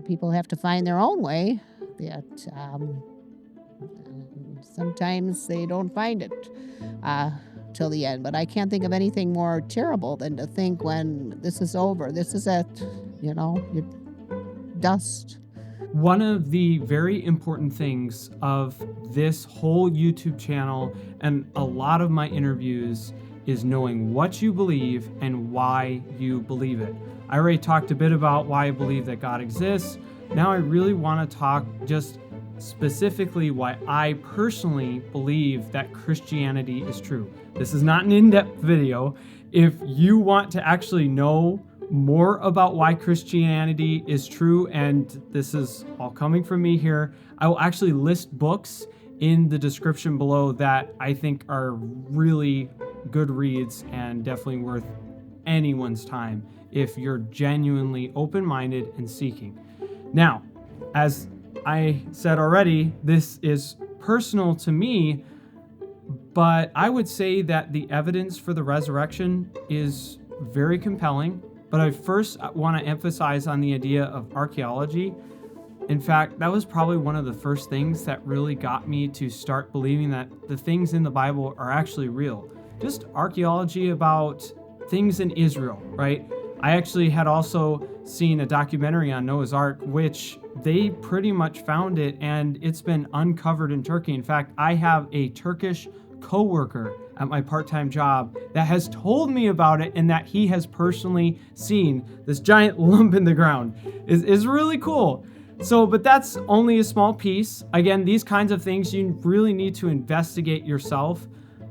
People have to find their own way. That sometimes they don't find it till the end. But I can't think of anything more terrible than to think when this is over, this is it, you dust. One of the very important things of this whole YouTube channel and a lot of my interviews is knowing what you believe and why you believe it. I already talked a bit about why I believe that God exists. Now I really want to talk just specifically why I personally believe that Christianity is true. This is not an in-depth video. If you want to actually know more about why Christianity is true, and this is all coming from me here, I will actually list books in the description below that I think are really good reads and definitely worth anyone's time if you're genuinely open-minded and seeking. Now, as I said already, this is personal to me, but I would say that the evidence for the resurrection is very compelling. But I first want to emphasize on the idea of archaeology. In fact, that was probably one of the first things that really got me to start believing that the things in the Bible are actually real. Just archaeology about things in Israel, right? I actually had also seen a documentary on Noah's Ark, which they pretty much found it, and it's been uncovered in Turkey. In fact, I have a Turkish coworker at my part-time job that has told me about it and that he has personally seen this giant lump in the ground. Is really cool. So, but that's only a small piece. Again, these kinds of things you really need to investigate yourself.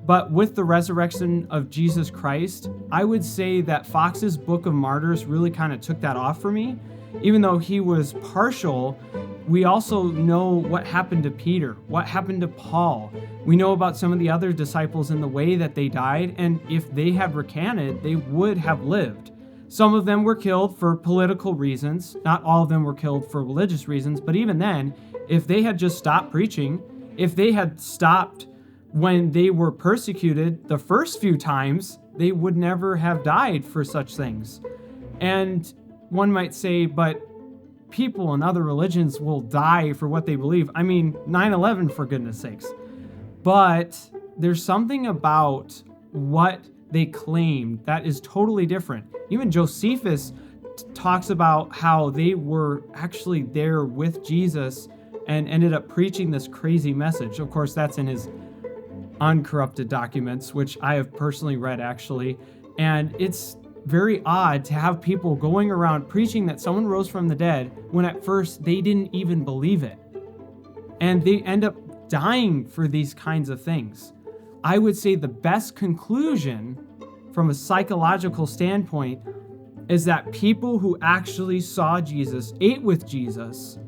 But with the resurrection of Jesus Christ, I would say that Fox's Book of Martyrs really kind of took that off for me. Even though he was partial, we also know what happened to Peter, what happened to Paul. We know about some of the other disciples and the way that they died, and if they had recanted, they would have lived. Some of them were killed for political reasons. Not all of them were killed for religious reasons, but even then, if they had just stopped preaching, if they had stopped when they were persecuted the first few times, they would never have died for such things. And one might say, but people in other religions will die for what they believe. I mean, 9/11, for goodness sakes. But there's something about what they claimed that is totally different. Even Josephus talks about how they were actually there with Jesus and ended up preaching this crazy message. Of course, that's in his uncorrupted documents, which I have personally read actually. And it's very odd to have people going around preaching that someone rose from the dead when at first they didn't even believe it. And they end up dying for these kinds of things. I would say the best conclusion from a psychological standpoint is that people who actually saw Jesus, ate with Jesus,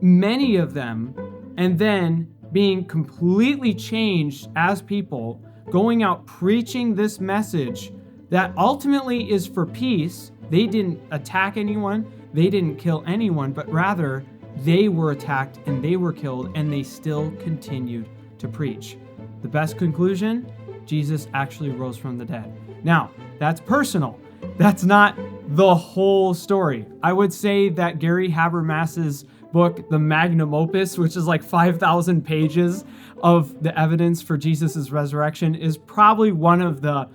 many of them, and then being completely changed as people, going out preaching this message that ultimately is for peace. They didn't attack anyone, they didn't kill anyone, but rather they were attacked and they were killed, and they still continued to preach. The best conclusion, Jesus actually rose from the dead. Now, that's personal. That's not the whole story. I would say that Gary Habermas's book, the magnum opus, which is like 5,000 pages of the evidence for Jesus' resurrection, is probably one of the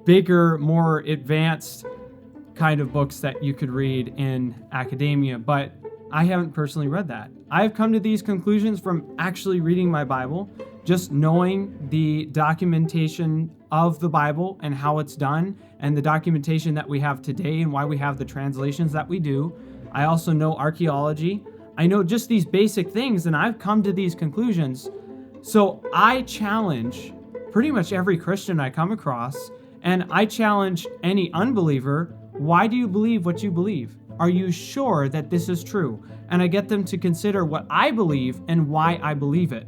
bigger, more advanced kind of books that you could read in academia, but I haven't personally read that. I've come to these conclusions from actually reading my Bible, just knowing the documentation of the Bible and how it's done, and the documentation that we have today and why we have the translations that we do. I also know archaeology. I know just these basic things, and I've come to these conclusions. So I challenge pretty much every Christian I come across, and I challenge any unbeliever, why do you believe what you believe? Are you sure that this is true? And I get them to consider what I believe and why I believe it.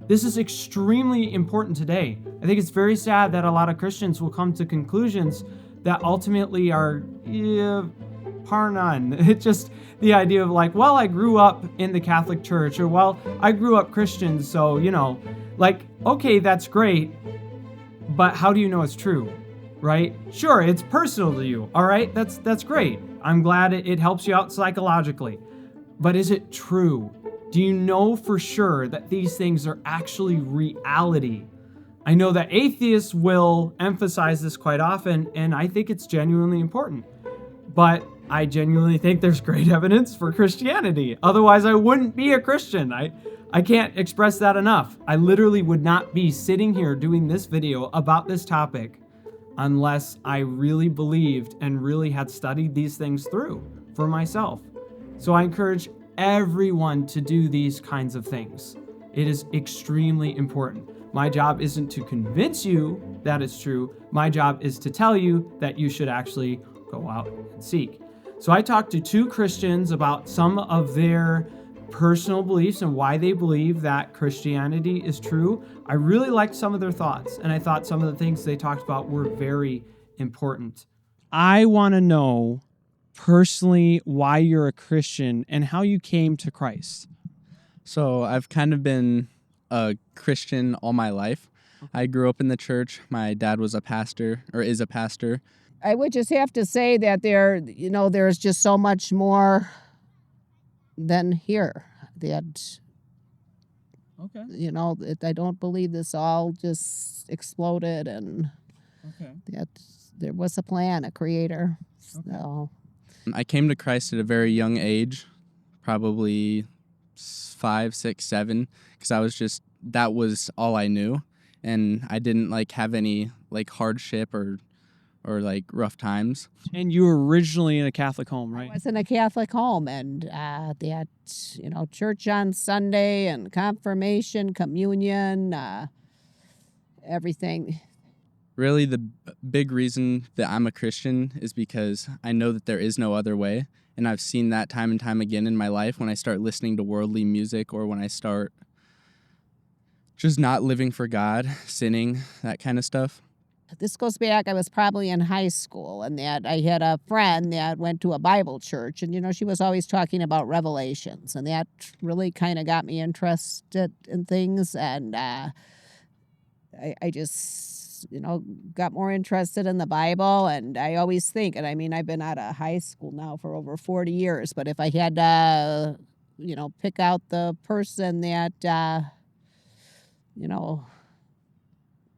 This is extremely important today. I think it's very sad that a lot of Christians will come to conclusions that ultimately are par none. It's just the idea of like, well, I grew up in the Catholic Church, or well, I grew up Christian, so, okay, that's great, but how do you know it's true, right? Sure, it's personal to you, all right? That's great. I'm glad it helps you out psychologically. But is it true? Do you know for sure that these things are actually reality? I know that atheists will emphasize this quite often, and I think it's genuinely important. But I genuinely think there's great evidence for Christianity. Otherwise, I wouldn't be a Christian. I can't express that enough. I literally would not be sitting here doing this video about this topic unless I really believed and really had studied these things through for myself. So I encourage everyone to do these kinds of things. It is extremely important. My job isn't to convince you that it's true. My job is to tell you that you should actually go out and seek. So I talked to 2 Christians about some of their personal beliefs and why they believe that Christianity is true. I really liked some of their thoughts, and I thought some of the things they talked about were very important. I want to know personally why you're a Christian and how you came to Christ. So I've kind of been a Christian all my life. I grew up in the church. My dad was a pastor, or is a pastor. I would just have to say that there's just so much more than here. That, Okay. I don't believe this all just exploded, and Okay. that there was a plan, a creator. Okay. So I came to Christ at a very young age, probably 5, 6, 7, because that was all I knew, and I didn't have any hardship or rough times. And you were originally in a Catholic home, I right? was in a Catholic home, and that church on Sunday and confirmation, communion, everything. Really, the big reason that I'm a Christian is because I know that there is no other way, and I've seen that time and time again in my life when I start listening to worldly music or when I start just not living for God, sinning, that kind of stuff. This goes back, I was probably in high school, and that I had a friend that went to a Bible church, and she was always talking about Revelations, and that really kind of got me interested in things, and I just got more interested in the Bible. And I always think, and I mean, I've been out of high school now for over 40 years, but if I had to pick out the person that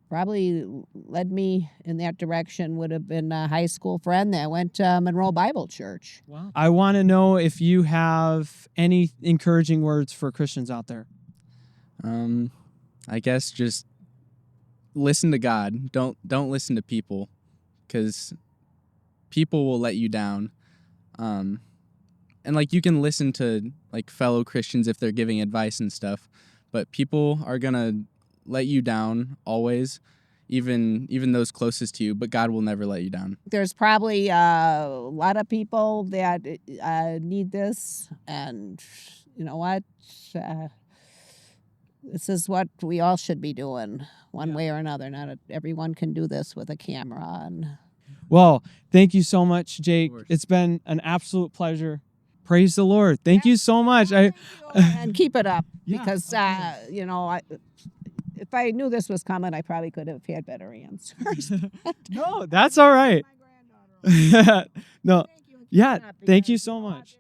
probably led me in that direction, would have been a high school friend that went to Monroe Bible Church. Wow. I want to know if you have any encouraging words for Christians out there. I guess just listen to God. Don't listen to people, because people will let you down. And you can listen to fellow Christians if they're giving advice and stuff, but people are gonna let you down always, even those closest to you, but God will never let you down. There's probably a lot of people that need this, and you know what? This is what we all should be doing, one way or another. Not everyone can do this with a camera. And Well, thank you so much, Jake. course. It's been an absolute pleasure. Praise the Lord. Thank you so much. and keep it up, Yeah, because if I knew this was coming, I probably could have had better answers. No, that's all right. No. Yeah, thank you so much.